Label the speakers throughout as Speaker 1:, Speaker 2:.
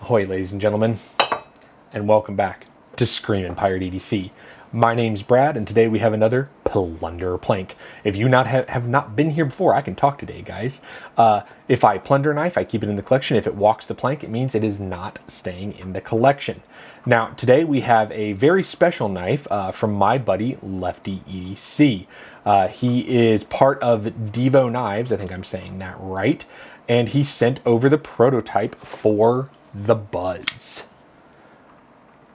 Speaker 1: Ahoy, ladies and gentlemen, and welcome back to Screamingpirate EDC. My name's Brad, and today we have another Plunder plank. If you have not been here before, I can talk today, guys. If I plunder a knife, I keep it in the collection. If it walks the plank, it means it is not staying in the collection. Now, today we have a very special knife from my buddy, Lefty EDC. He is part of Divo Knives, I think I'm saying that right, and he sent over the prototype for the Buzz.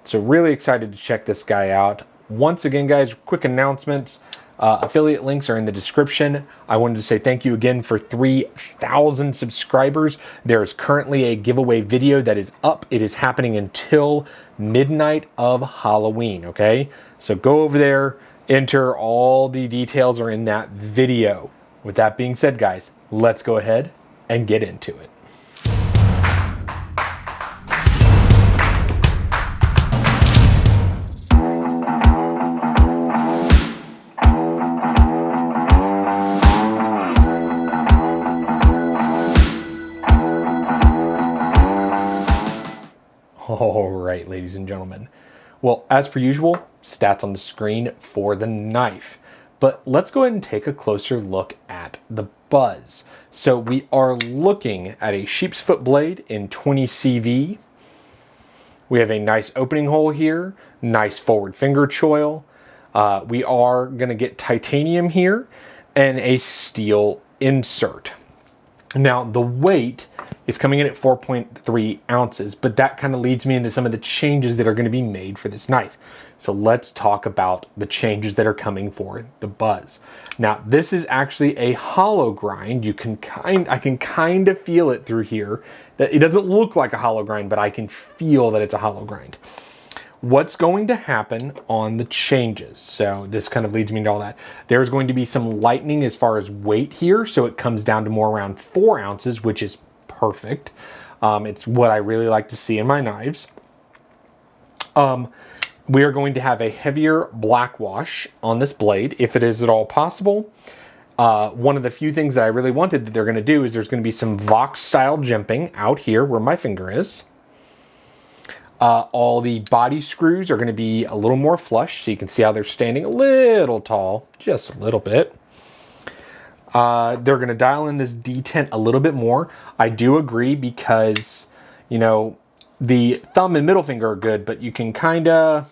Speaker 1: So really excited to check this guy out. Once again, guys, quick announcements. Affiliate links are in the description. I wanted to say thank you again for 3,000 subscribers. There is currently a giveaway video that is up. It is happening until midnight of Halloween, okay? So go over there, enter. All the details are in that video. With that being said, guys, let's go ahead and get into it. All right, ladies and gentlemen. Well, as per usual, stats on the screen for the knife. But let's go ahead and take a closer look at the Buzz. So we are looking at a sheep's foot blade in 20 CV. We have a nice opening hole here, nice forward finger choil. We are going to get titanium here and a steel insert. Now, the weight is coming in at 4.3 ounces, but that kind of leads me into some of the changes that are going to be made for this knife. So let's talk about the changes that are coming for the Buzz. Now, this is actually a hollow grind. I can kind of feel it through here. It doesn't look like a hollow grind, but I can feel that it's a hollow grind. What's going to happen on the changes? So this kind of leads me into all that. There's going to be some lightening as far as weight here. So it comes down to more around 4 ounces, which is perfect. It's what I really like to see in my knives. We are going to have a heavier black wash on this blade, if it is at all possible. One of the few things that I really wanted that they're going to do is there's going to be some Vox style jimping out here where my finger is. All the body screws are going to be a little more flush, so you can see how they're standing a little tall, just a little bit. They're going to dial in this detent a little bit more. I do agree because, you know, the thumb and middle finger are good, but you can kind of,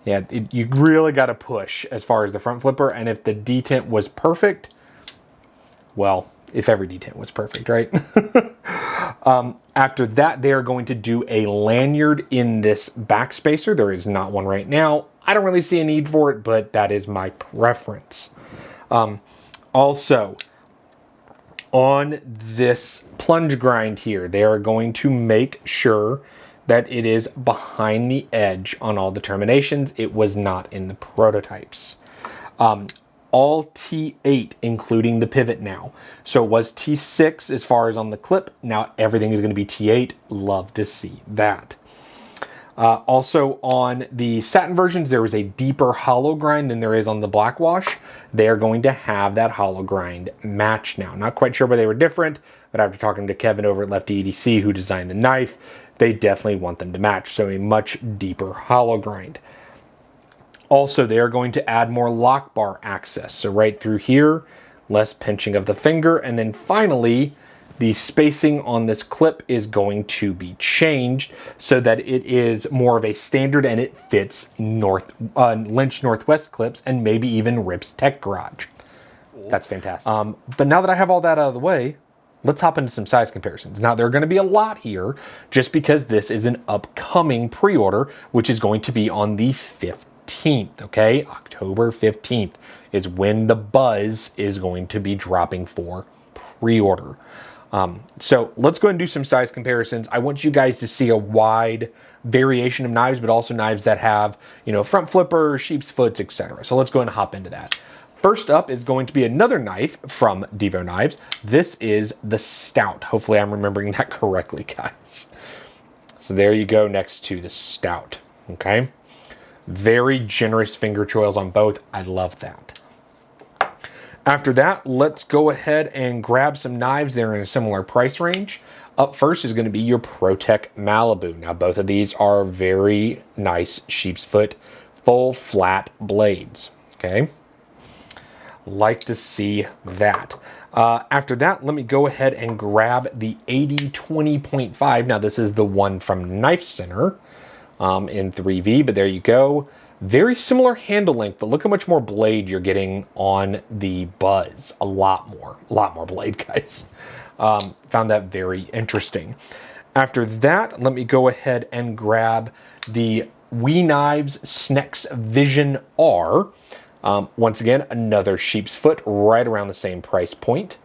Speaker 1: you really got to push as far as the front flipper. And if the detent was perfect, well, if every detent was perfect, right? After that, they are going to do a lanyard in this back spacer. There is not one right now. I don't really see a need for it, but that is my preference. Also, on this plunge grind here, they are going to make sure that it is behind the edge on all the terminations. It was not in the prototypes. All T8, including the pivot now. So it was T6 as far as on the clip. Now everything is going to be T8. Love to see that. Also on the satin versions, there is a deeper hollow grind than there is on the black wash. They are going to have that hollow grind match now. Not quite sure why they were different, but after talking to Kevin over at Lefty EDC, who designed the knife, they definitely want them to match. So a much deeper hollow grind. Also, they are going to add more lock bar access. So right through here, less pinching of the finger. And then finally, the spacing on this clip is going to be changed so that it is more of a standard and it fits Lynch Northwest clips and maybe even Rip's Tech Garage. That's fantastic. But now that I have all that out of the way, let's hop into some size comparisons. Now, there are going to be a lot here just because this is an upcoming pre-order, which is going to be on the 15th, okay? October 15th is when the Buzz is going to be dropping for pre-order. So let's go ahead and do some size comparisons. I want you guys to see a wide variation of knives, but also knives that have, you know, front flippers, sheep's foots, etc. So let's go ahead and hop into that. First up is going to be another knife from Divo Knives. This is the Stout. Hopefully I'm remembering that correctly, guys. So there you go next to the Stout, okay? Very generous finger choils on both. I love that. After that, let's go ahead and grab some knives. They're in a similar price range. Up first is going to be your ProTech Malibu. Now, both of these are very nice sheep's foot, full flat blades. Okay. Like to see that. After that, let me go ahead and grab the 80-20.5. Now, this is the one from Knife Center in 3V, but there you go. Very similar handle length, but look how much more blade you're getting on the Buzz. A lot more blade, guys. Found that very interesting. After that, let me go ahead and grab the Divo Knives Snex Vision R. Once again, another sheep's foot, right around the same price point.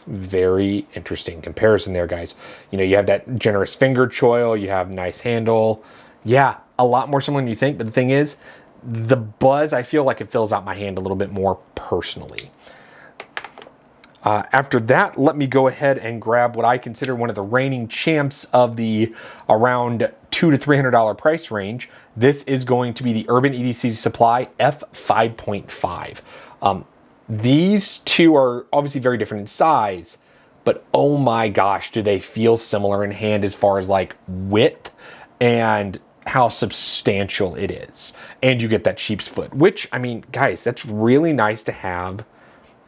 Speaker 1: Very interesting comparison there, guys. You know, you have that generous finger choil, you have nice handle. Yeah, a lot more similar than you think, but the thing is, the Buzz, I feel like it fills out my hand a little bit more personally. After that, let me go ahead and grab what I consider one of the reigning champs of the around $200 to $300 price range. This is going to be the Urban EDC Supply F5.5. These two are obviously very different in size, but oh my gosh, do they feel similar in hand as far as like width and how substantial it is. And you get that sheep's foot, which, I mean, guys, that's really nice to have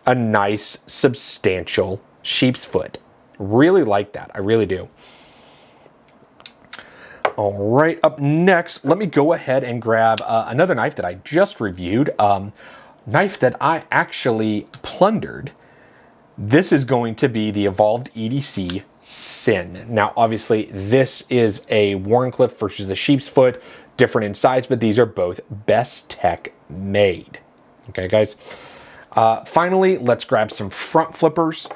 Speaker 1: a nice, substantial sheep's foot. Really like that. I really do. All right, up next, let me go ahead and grab another knife that I just reviewed. Knife that I actually plundered. This is going to be the Evolved EDC Sin. Now, obviously, this is a Wharncliffe versus a sheep's foot, different in size, but these are both Best Tech made. Okay, guys. Finally, let's grab some front flippers.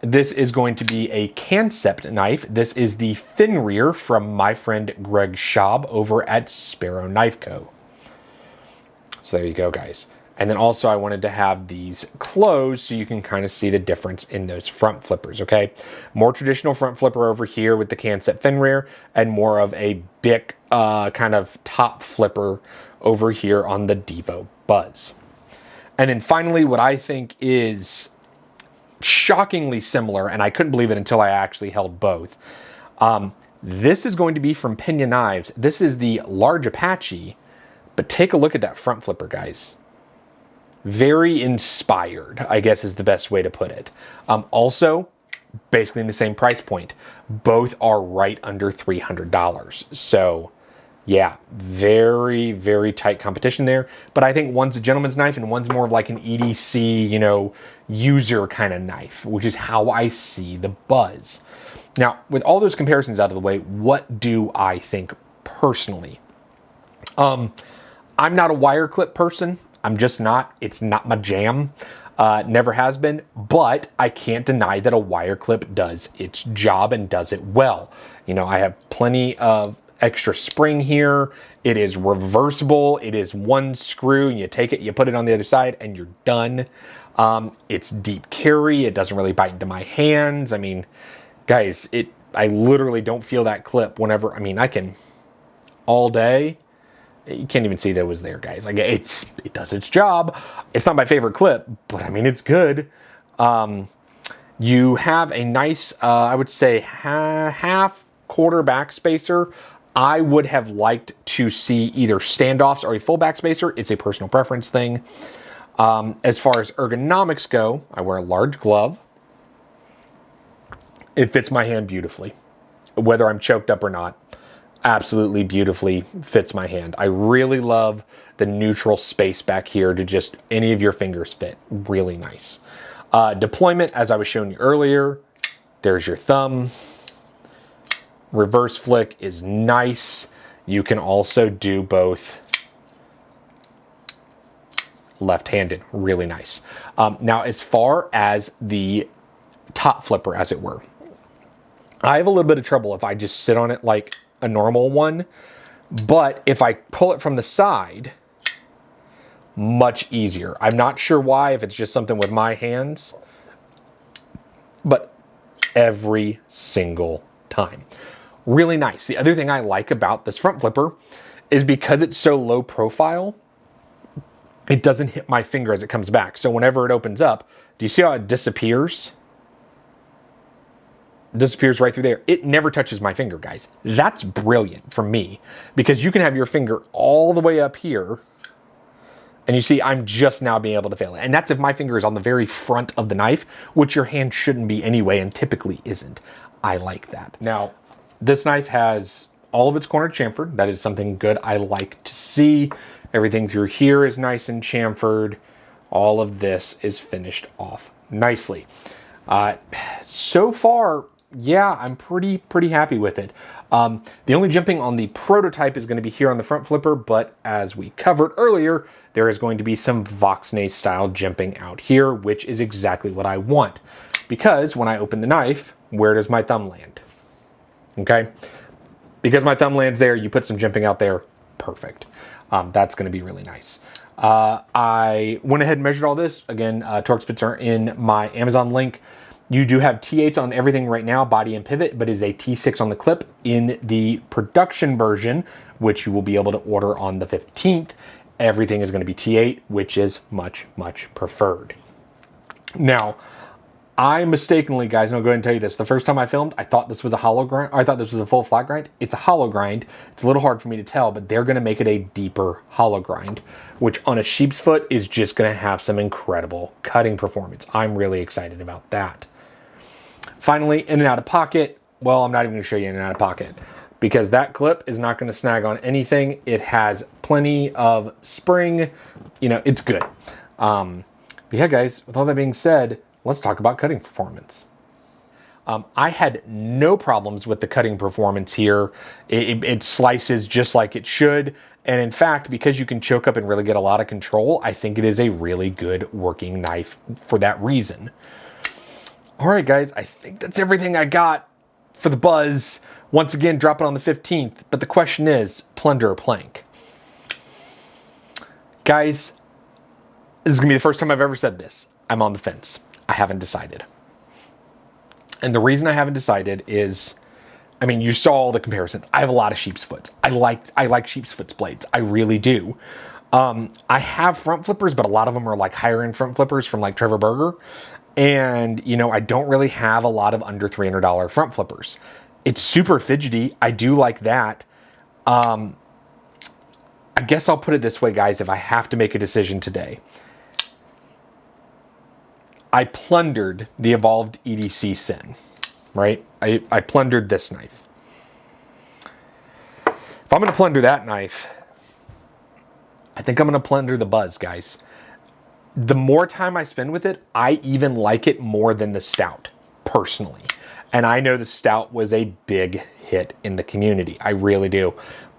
Speaker 1: This is going to be a Concept knife. This is the Finrear from my friend Greg Schaub over at Sparrow Knife Co. So there you go, guys. And then also I wanted to have these closed so you can kind of see the difference in those front flippers, okay? More traditional front flipper over here with the Concept Finrear, and more of a big kind of top flipper over here on the Divo Buzz. And then finally, what I think is shockingly similar, and I couldn't believe it until I actually held both. This is going to be from Pinion Knives. This is the large Apache, but take a look at that front flipper, guys. Very inspired, I guess is the best way to put it. Also, basically in the same price point. Both are right under $300. So, yeah, very, very tight competition there. But I think one's a gentleman's knife and one's more of like an EDC, you know, user kind of knife, which is how I see the Buzz. Now, with all those comparisons out of the way, what do I think personally? I'm not a wire clip person. I'm just not. It's not my jam. Never has been. But I can't deny that a wire clip does its job and does it well. You know, I have plenty of extra spring here. It is reversible. It is one screw, and you take it, you put it on the other side, and you're done. It's deep carry. It doesn't really bite into my hands. I mean, guys, I literally don't feel that clip whenever, I mean, I can all day. You can't even see that it was there, guys. Like it does its job. It's not my favorite clip, but I mean, it's good. You have a nice, I would say half quarter back spacer. I would have liked to see either standoffs or a full back spacer. It's a personal preference thing. As far as ergonomics go, I wear a large glove. It fits my hand beautifully, whether I'm choked up or not. Absolutely beautifully fits my hand. I really love the neutral space back here to just any of your fingers fit. Really nice. Deployment, as I was showing you earlier, there's your thumb. Reverse flick is nice. You can also do both left-handed. Really nice. Now, as far as the top flipper, as it were, I have a little bit of trouble if I just sit on it like a normal one, but if I pull it from the side, much easier. I'm not sure why, if it's just something with my hands, but every single time. Really nice. The other thing I like about this front flipper is because it's so low profile, it doesn't hit my finger as it comes back. So whenever it opens up, do you see how it disappears? It disappears right through there. It never touches my finger, guys. That's brilliant for me, because you can have your finger all the way up here, and you see I'm just now being able to feel it. And that's if my finger is on the very front of the knife, which your hand shouldn't be anyway, and typically isn't. I like that. Now, this knife has all of its cornered chamfered. That is something good I like to see. Everything through here is nice and chamfered. All of this is finished off nicely. So far, yeah, I'm pretty happy with it. The only jimping on the prototype is going to be here on the front flipper, but as we covered earlier, there is going to be some Voxnay style jimping out here, which is exactly what I want. Because when I open the knife, where does my thumb land? Okay? Because my thumb lands there, you put some jimping out there, perfect. That's going to be really nice. I went ahead and measured all this. Again, torque spits are in my Amazon link. You do have T8s on everything right now, body and pivot, but is a T6 on the clip in the production version, which you will be able to order on the 15th. Everything is going to be T8, which is much preferred. Now, I mistakenly, guys, and I'll go ahead and tell you this. The first time I filmed, I thought this was a hollow grind. I thought this was a full flat grind. It's a hollow grind. It's a little hard for me to tell, but they're going to make it a deeper hollow grind, which on a sheep's foot is just going to have some incredible cutting performance. I'm really excited about that. Finally, in and out of pocket. Well, I'm not even going to show you in and out of pocket, because that clip is not going to snag on anything. It has plenty of spring. You know, it's good. But yeah, guys, with all that being said, let's talk about cutting performance. I had no problems with the cutting performance here. It slices just like it should. And in fact, because you can choke up and really get a lot of control, I think it is a really good working knife for that reason. All right, guys, I think that's everything I got for the Buzz. Once again, drop it on the 15th. But the question is, plunder or plank? Guys, this is going to be the first time I've ever said this. I'm on the fence. I haven't decided. And the reason I haven't decided is, I mean, you saw all the comparisons. I have a lot of sheep's foots. I like sheep's foots blades. I really do. I have front flippers, but a lot of them are like higher end front flippers from like Trevor Berger. And, you know, I don't really have a lot of under $300 front flippers. It's super fidgety. I do like that. I guess I'll put it this way, guys, if I have to make a decision today. I plundered the Evolved EDC Sin, right? I plundered this knife. If I'm going to plunder that knife, I think I'm going to plunder the Buzz, guys. The more time I spend with it, I even like it more than the Stout, personally. And I know the Stout was a big hit in the community. I really do.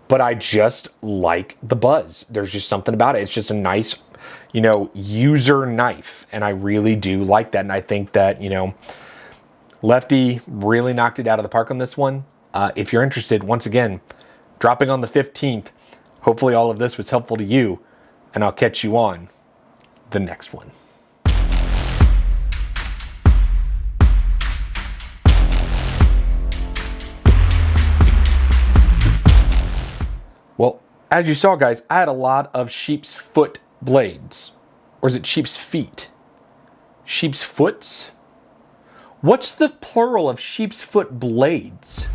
Speaker 1: But I just like the Buzz. There's just something about it. It's just a nice, you know, user knife. And I really do like that. And I think that, you know, Lefty really knocked it out of the park on this one. If you're interested, once again, dropping on the 15th. Hopefully all of this was helpful to you. And I'll catch you on the next one. Well, as you saw, guys, I had a lot of sheep's foot blades. Or is it sheep's feet? Sheep's foots? What's the plural of sheep's foot blades?